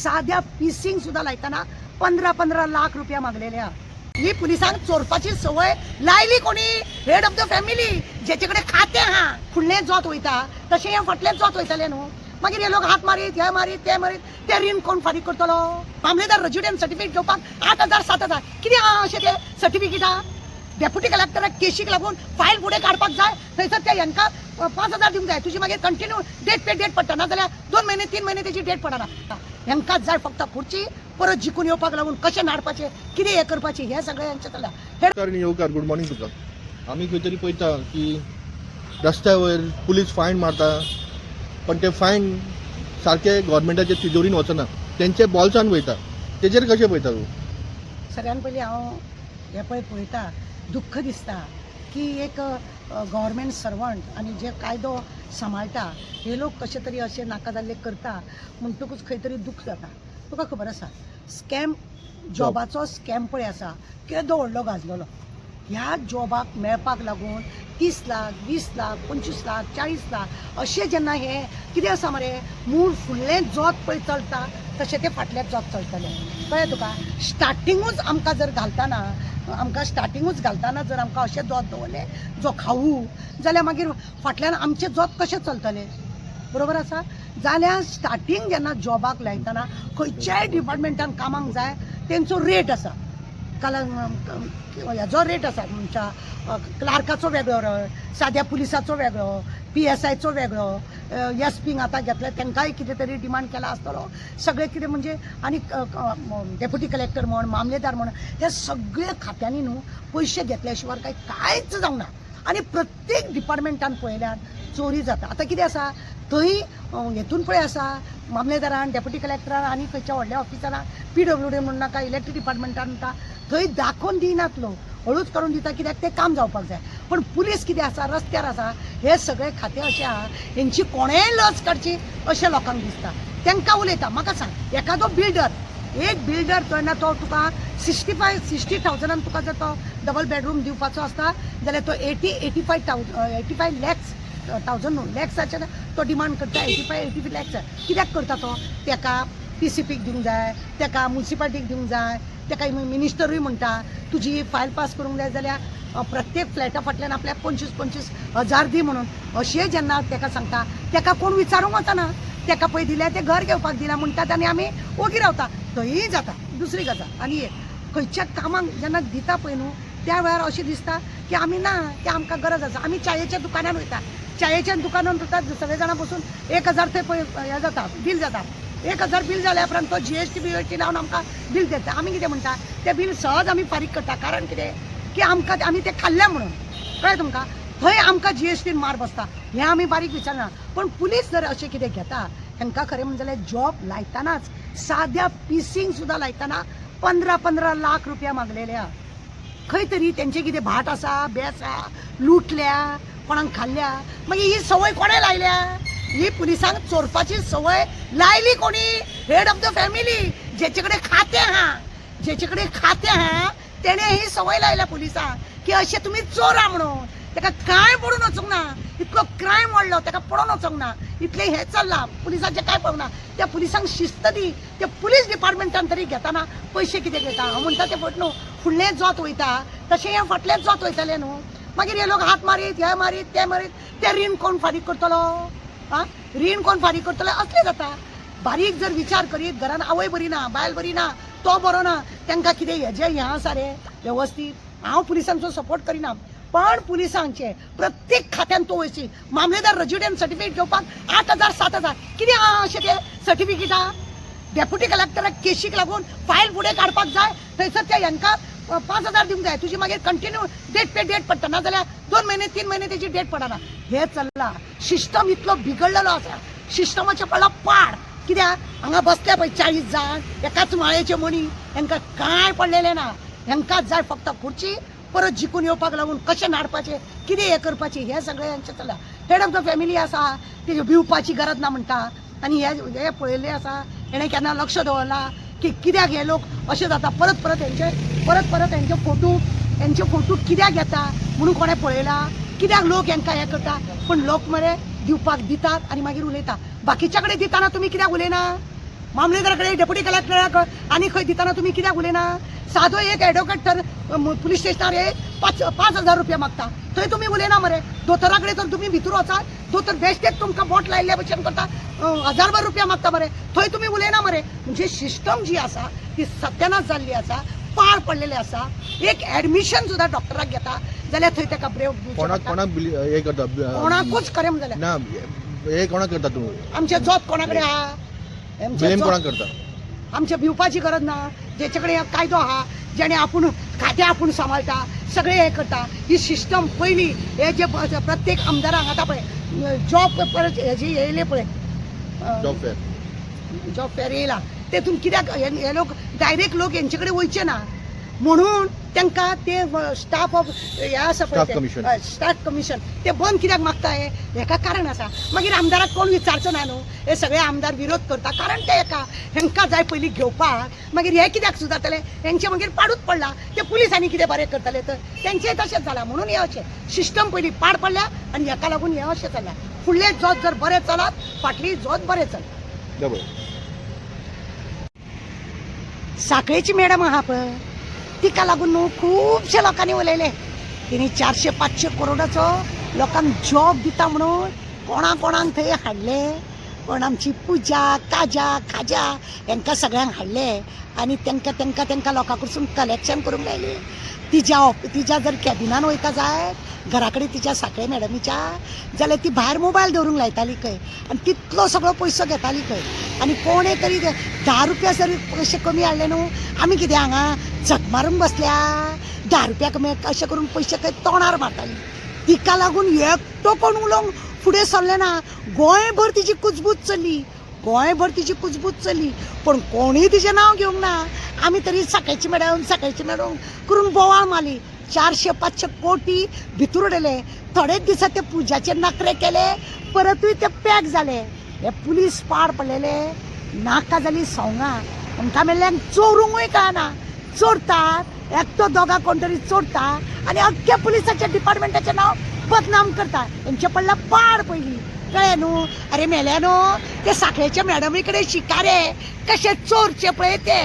साध्या पिसिंग सुद्धा लायतना 15-15 लाख रुपया मागलेल्या। ही पुलिसांक चोरपाची सवय लायली कोणी? हेड ऑफ द फॅमिली, ज्याच्याकडे खाते हा फुडले जोत वयता तशें हे फाटले जोत वयतले न्हू। मागीर हे लोक हात मारीत, हे मारीत, ते मारीत, ते रीण कोण फारीक करतलो? मामलेदार रेजिडेंट सर्टिफिकेट घेवपाक 8,000 7,000 कितें अशें ते सर्टिफिकेट हा? डेप्युटी कलेक्टराक केशीक लागून फायल फुडें काडपाक जाय, थंयसर ते हांकां 5,000 दिवंक जाय। तुजी मागीर कंटिन्यू डेट पडटा, ना जाल्यार 2 महिने 3 महिने तेजी डेट पडना। हांकां जाय फक्त खुर्ची, परत जिखून येवपाक लागून कशें नाडपाचें, कितें हें करपाचें, हें सगळें हांचें चल्लां। येवकार, गुड मॉर्निंग तुका। आमी खंय तरी पळयता की रस्त्या वयर पुलीस फायन मारता, पण ते फायन सारके गव्हर्मेंटाचे तिजोरीन वचना, तेंचे बॉल्सान वयता। तेजेर कशें पळयता तूं? सगळ्यान पयलीं हांव हें पळयता, दुख्ख दिसता की एक गव्हर्मेंट सर्वंट आनी जे कायदो सांबाळटा हे लोक कशे तरी अशें नाका जाल्ले करता म्हणटकूच खंय तरी दुख्ख जाता। तुका खबर आसा स्कॅम जॉबाचो स्कॅम पळय आसा केदो व्हडलो गाजलेलो। ह्या जॉबाक मेळपाक लागून 30 लाख 20 लाख 25 लाख 40 लाख अशें जेन्ना हे कितें आसा मरे मूळ फुडलें जोत पळय चलता तशें ते फाटलें जोत चलतलें। कळ्ळें तुका? स्टार्टिंगूच आमकां जर घालतना जर आमकां अशें जोत दवरले जो खाऊ जाल्यार मागीर फाटल्यान आमचें जोत कशें चलतलें? बरोबर आसा? जाल्यार स्टार्टिंग जेन्ना जॉबाक लायतना खंयच्याय डिपार्टमेंटान कामाक जाय तेंचो रेट आसा। हेजो रेट आसा, तुमच्या क्लार्काचो वेगळो रेट, साद्या पुलिसाचो वेगळो, PSIचो वेगळो, SP आतां घेतले तांकांय कितें तरी डिमांड केला आसतलो। सगळे कितें म्हणजे आनी डेप्युटी कलेक्टर म्हण, मामलेदार म्हण, हे सगळे खात्यांनी न्हू पयशे घेतल्या शिवाय कांयच जावना। आनी प्रत्येक डिपार्टमेंटान पळयल्यार चोरी जाता। आतां कितें आसा थंय हेतून पळय आसा मामलेदारान, डेप्युटी कलेक्टरान आनी खंयच्या व्हडल्या ऑफिसरान, PWD म्हण नाका, इलेक्ट्रीक डिपार्टमेंटान थंय दाखोवन दिनात लोक, हळूच करून दिता कित्याक तें काम जावपाक जाय। पण पुलीस कितें आसा, रस्त्यार आसा, हे सगळे खाते अशें आहा हेंची कोणेय लज काडची अशें लोकांक दिसता। तांकां उलयता, म्हाका सांग एखादो एक बिल्डर तेन्ना तो तुका 60,000 तुका जर तो डबल बेडरूम दिवपाचो आसता जाल्यार तो 85 लॅक्स लॅक्साचे तो डिमांड करता। 85 लॅक्स कित्याक करता तो? ताका PCPक दिवंक जाय, ताका म्युनिसिपालिटीक दिवंक जाय, ताका मिनिस्टरूय म्हणटा तुजी फायल पास करूंक जाय जाल्यार प्रत्येक फ्लॅटा फाटल्यान आपल्याक 25-25 हजार दी म्हणून अशें जेन्ना ताका सांगता ताका कोण विचारूंक वचना। ताका पळय दिल्या तें घर घेवपाक दिलां म्हणटात आनी आमी ओगी रावता, थंयय जाता। दुसरी गजाल आनी एक खंयच्या कामाक जेन्ना दिता पळय न्हू त्या वेळार अशें दिसता की आमी ना, की आमकां गरज आसा, आमी चायेच्या दुकानार वयता, चायेच्या दुकानार वतात सगळे जाणां बसून 1,000 थंय पळय हें जाता, बील जाता। 1,000 बील जाल्या उपरांत तो GST लावन आमकां बील देता। आमी कितें म्हणटा तें बील सहज आमी फारीक करता, कारण कितें की आमी तें खाल्ल्या म्हणून। कळ्ळें तुमकां? थंय आमकां GSTन मार बसता, हें आमी बारीक विचारना। पण पुलीस जर अशें कितें घेता हांकां खरें म्हणजे जाल्यार जॉब लायतनाच साद्या पिसिंग सुद्धा लायतना 15-15 लाख रुपया मागलेल्या। खंय तरी तेंचे कितें भाट आसा, बेस आसा, लुटल्या, कोणाक खाल्ल्या, मागीर ही सवय कोणें लायल्या? ही पुलिसांक चोरपाची सवय लायली कोणी? हेड ऑफ द फॅमिली, ज्याच्याकडे खाते हा तेणे ही सवय लायल्या पुलिसांक की अशें तुमी चोरा म्हणून। ताका कांय पडून वचूंक ना, इतलो क्रायम वाडलो ताका पडून वचूंक ना, इतलें हें चल्लां पुलिसांचें कांय पळोवना। त्या पुलिसांक शिस्त दी, त्या पुलीस डिपार्टमेंटान तरी घेताना पयशे कितें घेता? हांव म्हणटा तें पळय न्हू फुडलें जोत वयता तशें हें फाटलें जोत वयतलें न्हू। मागीर हे लोक हात मारीत, हे मारीत, ते मारीत, ते रीण कोण फारीक करतलो? रीण कोण फारीक करतलो? असलें जाता। बारीक जर विचार करीत घरान आवय बरी ना, बायल बरी ना, तो बरो ना, तांकां कितें हेजें हें आसा रे वेवस्थीत। हांव पुलिसांचो सपोर्ट करिना, पण पुलिसांचे प्रत्येक खात्यान तो वयची। मामलेदार रेजिडेंट सर्टिफिकेट घेवपाक 8,000 7,000 कितें अशें तें सर्टिफिकेट हा? डेप्युटी कलेक्टराक केशीक लागून फायल फुडें काडपाक जाय, थंयसर ते हांकां 5,000 दिवंक जाय। तुजी मागीर कंटिन्यू डेट पडटा, ना जाल्यार 2 महिने 3 महिने तेजी डेट पडना। हें चल्लां। सिस्टम इतलो बिगडलेलो आसा, सिस्टमाचें पडला पाड। कित्याक हांगा बसल्या पळय 40 जाण एकाच माळेचे मणी, हांकां कांय पडलेलें ना। हांकां जाय फक्त खुर्ची, परत जिखून येवपाक लागून कशें नाडपाचें, कितें हें करपाचें, हें सगळें हांचें चल्लां। हेड ऑफ द फॅमिली आसा तेजे भिवपाची गरज ना म्हणटा, आनी हे पळयल्लें आसा हेणें केन्ना लक्ष दवरला की कित्याक हे लोक अशें जाता। परत हेंचे फोटो कित्याक घेता म्हणून कोणें पळयला, कित्याक लोक हांकां हें करता। पण लोक मरे दिवपाक दितात आनी मागीर उलयता, बाकीच्या कडेन दिताना तुमी कित्याक उलयना? मामलेदाराकडे डेप्युटी कलेक्टराक आनी खंय दितना तुमी कित्याक उलयना सादो एक एडवोकेट तर पुलीस स्टेशनार 5,000 रुपया मागता थंय तुमी उलयना मरे दोतोरा कडेन तर तुमी भितर वचात दोतोर बेश्टेक तुमकां बोट लायिल्ल्या भशेन करता 1000 रुपया मागता मरे थंय तुमी उलयना मरे म्हणजे सिस्टम जी आसा ती सत्यानाश जाल्ली आसा पार पडलेले आसा एक ऍडमिशन सुद्धा डॉक्टराक घेता जाल्यार थंय ताका ब्रेक कोणाक हे करता कोणाकूच खरें जाल्यार ना हे कोणाक करता तूं आमचे जोत कोणा कडेन आहा ब्लेम कोणाक करता आमचे भिवपाची गरज ना जेचे कडेन कायदो आहा जेणे आपूण खातें आपूण सांबाळटा सगळे हे करता ही सिस्टम पयली हे जे प्रत्येक आमदारांक आतां पळय जॉब हेजी येयले पळय जॉब फेर येयला तेतून कित्याक हे लोक डायरेक्ट लोक हेंचे कडेन वयचे ना म्हणून तांकां ते स्टाफ ऑफ हे आसा पळय स्टाफ कमिशन ते बंद कित्याक मागताय हेका कारण आसा मागीर आमदाराक कोण विचारचो ना न्हू हे सगळे आमदार विरोध करता कारण ते हेंकां जाय पयलीं घेवपाक मागीर हे कित्याक सुदारतले हेंचे मागीर पाडूच पडला ते पुलिसांनी कितें बरें करतले तर तेंचेय तशेंच जाला म्हणून हे अशें सिस्टम पयलीं पाड पडल्या आनी हेका लागून हे अशें चल्ल्या फुडले जोत जर बरें चलत फाटली जोत बरें चल साखळेची मॅडम आहा पळय तिका लागून न्हू खुबशे लोकांनी उलयले तिणी 400-500 करोडाचो लोकांक जॉब दिता म्हणून कोणाक थंय हाडले पण आमची पुजा काजा खाजा हेंकां सगळ्यांक हाडले आनी तेंकां लोकां कडसून कलेक्शन करूंक लायले तिच्या जर कॅबिनान वयता जाय घरा कडेन तिच्या साखळे मॅडमीच्या जाल्यार ती भायर मोबायल दवरूंक लायताली खंय आनी तितलो सगळो पयसो घेताली खंय आनी कोणें तरी 10 रुपया जरी पयशे कमी हाडले न्हू आमी कितें हांगा झक मारून बसल्या 10 रुपया कमी अशें करून पयशे खंय तोंडार मारताली तिका लागून एकटो कोण उलोवंक फुडें सरले ना गोंयभर तिची कुजबूज चल्ली पण कोणीय तिचें नांव घेवंक ना आमी तरी साखळेची मॅडम करून बोवाळ मारली 400-500 कोटी भितर उडयले थोडेच दिसा ते पुजाचे नखरे केले परतूय ते पॅक जाले हे पुलीस पाड पडलेले नाका जाली सोंगां आमकां मेल्ल्यांक चोरूंकूय कळना चोरतात एकटो दोगा कोण तरी चोरता आनी अख्ख्या पुलिसाच्या डिपार्टमेंटाचें नांव बदनाम करता हेंचे पडला पाड पयलीं कळ्ळें न्हू अरे मेल्या न्हू ते साखळेच्या मॅडमी कडेन शिकारे कशे चोरचे पळय ते